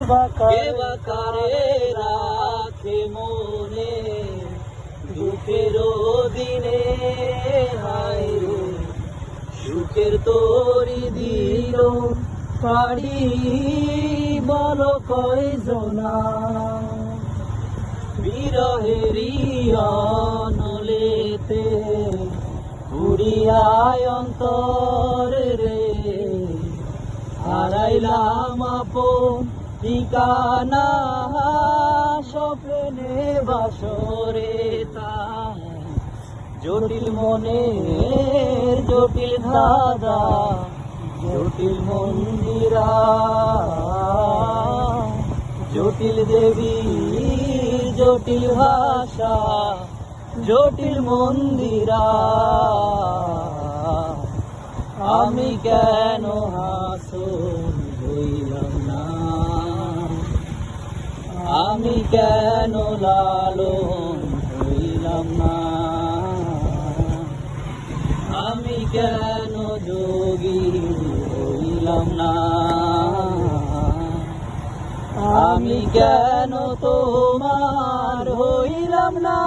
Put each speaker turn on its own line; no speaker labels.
কে বা কারে রাখে মনে দুঃখের দিনে, হায় রে সুখের তরি দিল পাড়ি বল কয়জনা। বিরহেরি অনলেতে পুরিয়ায় অন্তর রে, হারাইলাম আপন ঠিকানা স্বপ্নে বাসরে তাই। জটিল মনের জটিল ধাঁধা, জটিল মন্দিরা, জটিল দেবী জটিল ভাষা, জটিল মন্দিরা। আমি কেন হাসন হইলাম না, আমি কেন লালন হইলাম না, আমি কেন যোগী হইলাম না, আমি কেন তোমার হইলাম না।